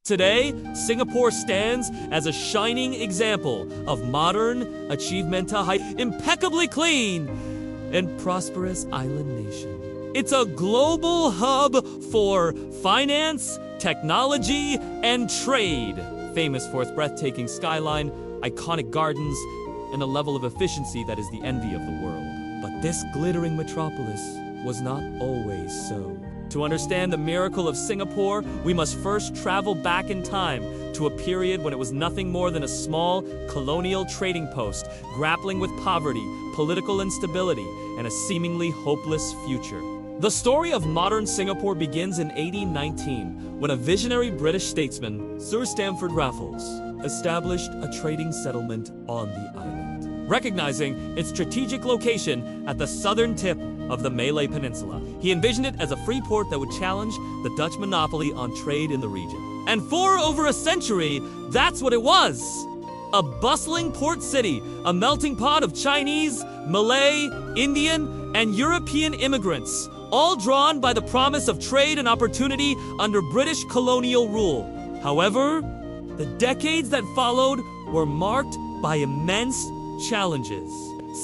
Today, Singapore stands as a shining example of modern, impeccably clean, and prosperous island nation. It's a global hub for finance, technology, and trade, famous for its breathtaking skyline, iconic gardens, and a level of efficiency that is the envy of the world. But this glittering metropolis was not always so. To understand the miracle of Singapore, we must first travel back in time to a period when it was nothing more than a small colonial trading post, grappling with poverty, political instability, and a seemingly hopeless future. The story of modern Singapore begins in 1819, when a visionary British statesman, Sir Stamford Raffles, established a trading settlement on the island, recognizing its strategic location at the southern tip of the Malay Peninsula. He envisioned it as a free port that would challenge the Dutch monopoly on trade in the region. And for over a century, that's what it was. A bustling port city, a melting pot of Chinese, Malay, Indian, and European immigrants, all drawn by the promise of trade and opportunity under British colonial rule. However, the decades that followed were marked by immense challenges.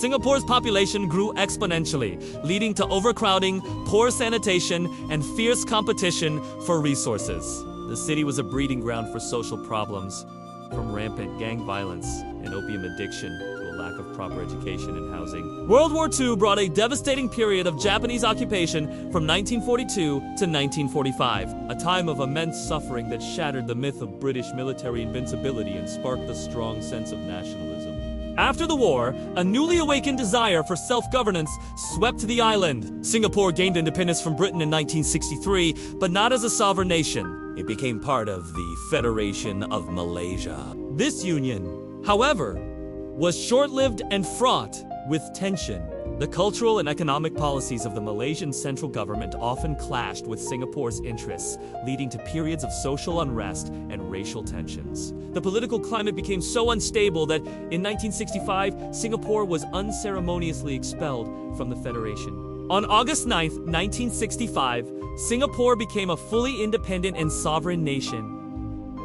Singapore's population grew exponentially, leading to overcrowding, poor sanitation, and fierce competition for resources. The city was a breeding ground for social problems, from rampant gang violence and opium addiction to a lack of proper education and housing. World War II brought a devastating period of Japanese occupation from 1942 to 1945, a time of immense suffering that shattered the myth of British military invincibility and sparked a strong sense of nationalism. After the war, a newly awakened desire for self-governance swept the island. Singapore gained independence from Britain in 1963, but not as a sovereign nation. It became part of the Federation of Malaysia. This union, however, was short-lived and fraught with tension. The cultural and economic policies of the Malaysian central government often clashed with Singapore's interests, leading to periods of social unrest and racial tensions. The political climate became so unstable that in 1965, Singapore was unceremoniously expelled from the Federation. On August 9, 1965, Singapore became a fully independent and sovereign nation.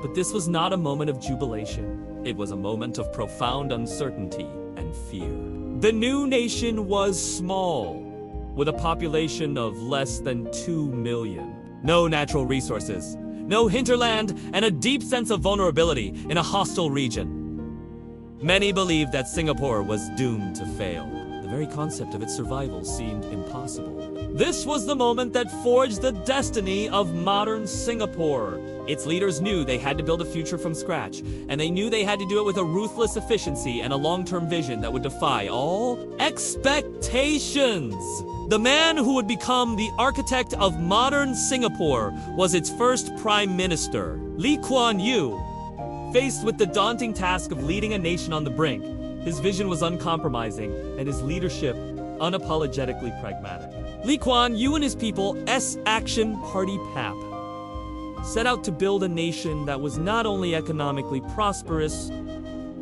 But this was not a moment of jubilation. It was a moment of profound uncertainty and fear. The new nation was small, with a population of less than 2 million. No natural resources, no hinterland, and a deep sense of vulnerability in a hostile region. Many believed that Singapore was doomed to fail. The very concept of its survival seemed impossible. This was the moment that forged the destiny of modern Singapore. Its leaders knew they had to build a future from scratch, and they knew they had to do it with a ruthless efficiency and a long-term vision that would defy all expectations. The man who would become the architect of modern Singapore was its first prime minister, Lee Kuan Yew. Faced with the daunting task of leading a nation on the brink, his vision was uncompromising and his leadership unapologetically pragmatic. Lee Kuan Yew and his people, Action Party PAP, set out to build a nation that was not only economically prosperous,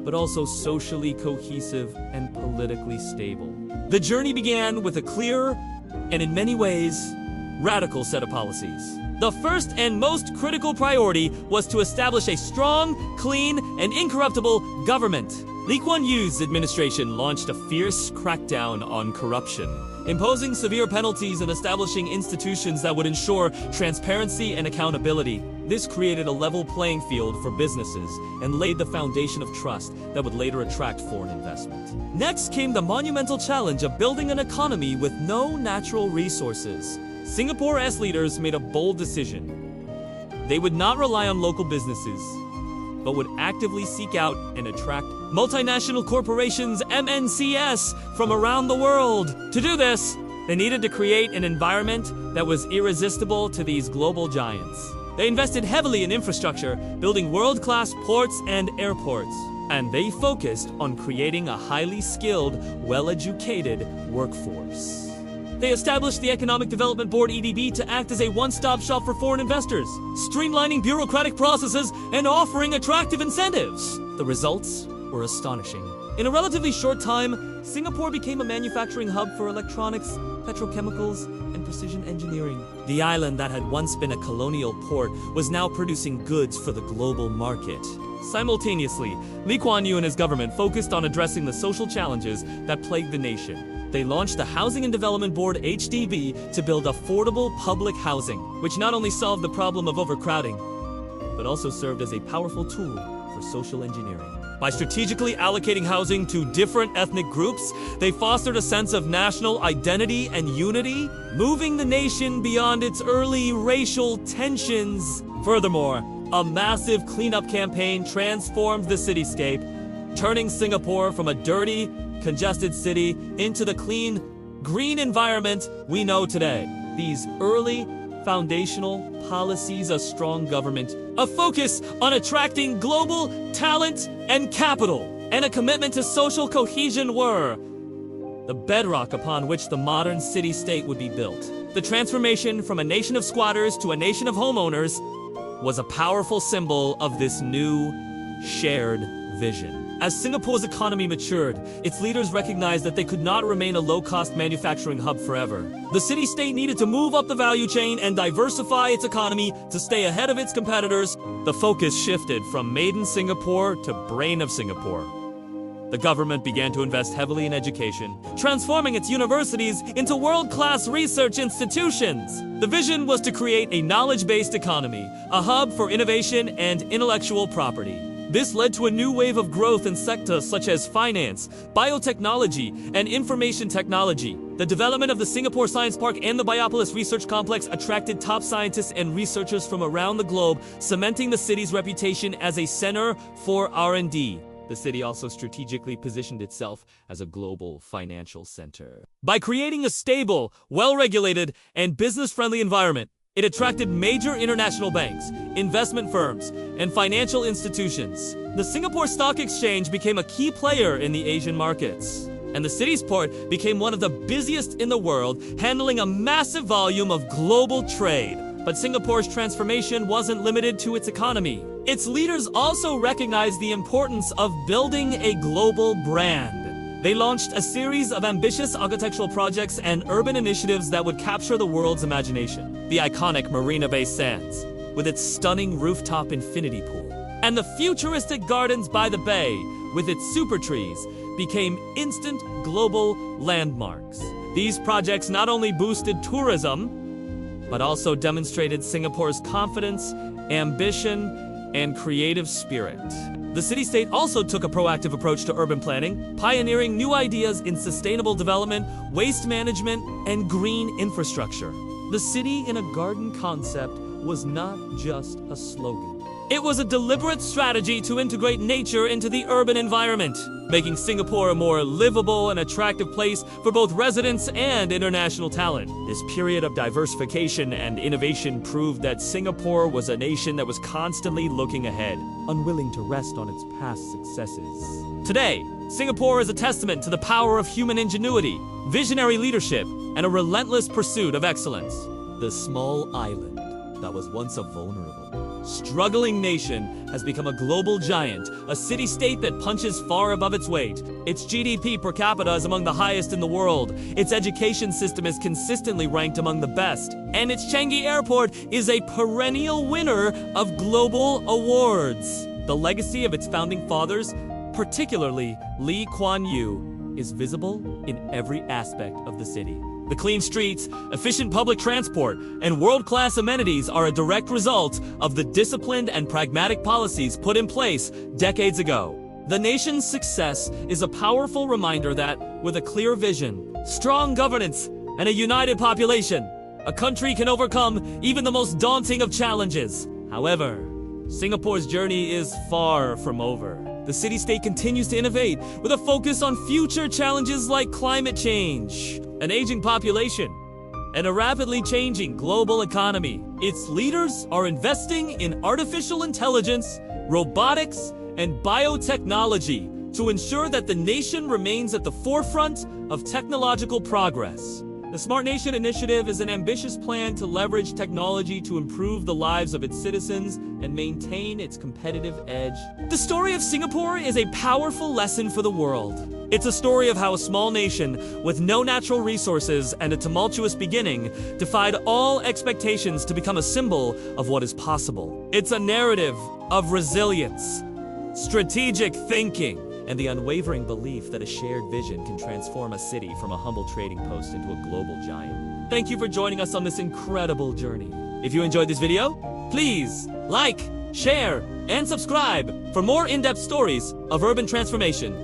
but also socially cohesive and politically stable. The journey began with a clear, and in many ways, radical set of policies. The first and most critical priority was to establish a strong, clean, and incorruptible government. Lee Kuan Yew's administration launched a fierce crackdown on corruption, imposing severe penalties and establishing institutions that would ensure transparency and accountability. This created a level playing field for businesses and laid the foundation of trust that would later attract foreign investment. Next came the monumental challenge of building an economy with no natural resources. Singapore's leaders made a bold decision. They would not rely on local businesses, but would actively seek out and attract multinational corporations, MNCs, from around the world. To do this, they needed to create an environment that was irresistible to these global giants. They invested heavily in infrastructure, building world-class ports and airports. And they focused on creating a highly skilled, well-educated workforce. They established the Economic Development Board EDB to act as a one-stop shop for foreign investors, streamlining bureaucratic processes and offering attractive incentives. The results were astonishing. In a relatively short time, Singapore became a manufacturing hub for electronics, petrochemicals, and precision engineering. The island that had once been a colonial port was now producing goods for the global market. Simultaneously, Lee Kuan Yew and his government focused on addressing the social challenges that plagued the nation. They launched the Housing and Development Board (HDB) to build affordable public housing, which not only solved the problem of overcrowding, but also served as a powerful tool for social engineering. By strategically allocating housing to different ethnic groups, they fostered a sense of national identity and unity, moving the nation beyond its early racial tensions. Furthermore, a massive cleanup campaign transformed the cityscape, turning Singapore from a dirty, congested city into the clean, green environment we know today. These early, foundational policies, a strong government, a focus on attracting global talent and capital, and a commitment to social cohesion were the bedrock upon which the modern city-state would be built. The transformation from a nation of squatters to a nation of homeowners was a powerful symbol of this new, shared vision. As Singapore's economy matured, its leaders recognized that they could not remain a low-cost manufacturing hub forever. The city-state needed to move up the value chain and diversify its economy to stay ahead of its competitors. The focus shifted from Made in Singapore to Brain of Singapore. The government began to invest heavily in education, transforming its universities into world-class research institutions. The vision was to create a knowledge-based economy, a hub for innovation and intellectual property. This led to a new wave of growth in sectors such as finance, biotechnology, and information technology. The development of the Singapore Science Park and the Biopolis Research Complex attracted top scientists and researchers from around the globe, cementing the city's reputation as a center for R&D. The city also strategically positioned itself as a global financial center. By creating a stable, well-regulated, and business-friendly environment, it attracted major international banks, investment firms, and financial institutions. The Singapore Stock Exchange became a key player in the Asian markets, and the city's port became one of the busiest in the world, handling a massive volume of global trade. But Singapore's transformation wasn't limited to its economy. Its leaders also recognized the importance of building a global brand. They launched a series of ambitious architectural projects and urban initiatives that would capture the world's imagination. The iconic Marina Bay Sands, with its stunning rooftop infinity pool, and the futuristic gardens by the bay, with its super trees, became instant global landmarks. These projects not only boosted tourism, but also demonstrated Singapore's confidence, ambition, and creative spirit. The city-state also took a proactive approach to urban planning, pioneering new ideas in sustainable development, waste management, and green infrastructure. The city in a garden concept was not just a slogan. It was a deliberate strategy to integrate nature into the urban environment, making Singapore a more livable and attractive place for both residents and international talent. This period of diversification and innovation proved that Singapore was a nation that was constantly looking ahead, unwilling to rest on its past successes. Today, Singapore is a testament to the power of human ingenuity, visionary leadership, and a relentless pursuit of excellence. The small island that was once a vulnerable, struggling nation has become a global giant, a city-state that punches far above its weight. Its GDP per capita is among the highest in the world. Its education system is consistently ranked among the best. And its Changi Airport is a perennial winner of global awards. The legacy of its founding fathers, particularly Lee Kuan Yew, is visible in every aspect of the city. The clean streets, efficient public transport, and world-class amenities are a direct result of the disciplined and pragmatic policies put in place decades ago. The nation's success is a powerful reminder that, with a clear vision, strong governance, and a united population, a country can overcome even the most daunting of challenges. However, Singapore's journey is far from over. The city-state continues to innovate with a focus on future challenges like climate change, an aging population, and a rapidly changing global economy. Its leaders are investing in artificial intelligence, robotics, and biotechnology to ensure that the nation remains at the forefront of technological progress. The Smart Nation Initiative is an ambitious plan to leverage technology to improve the lives of its citizens and maintain its competitive edge. The story of Singapore is a powerful lesson for the world. It's a story of how a small nation with no natural resources and a tumultuous beginning defied all expectations to become a symbol of what is possible. It's a narrative of resilience, strategic thinking, and the unwavering belief that a shared vision can transform a city from a humble trading post into a global giant. Thank you for joining us on this incredible journey. If you enjoyed this video, please like, share, and subscribe for more in-depth stories of urban transformation.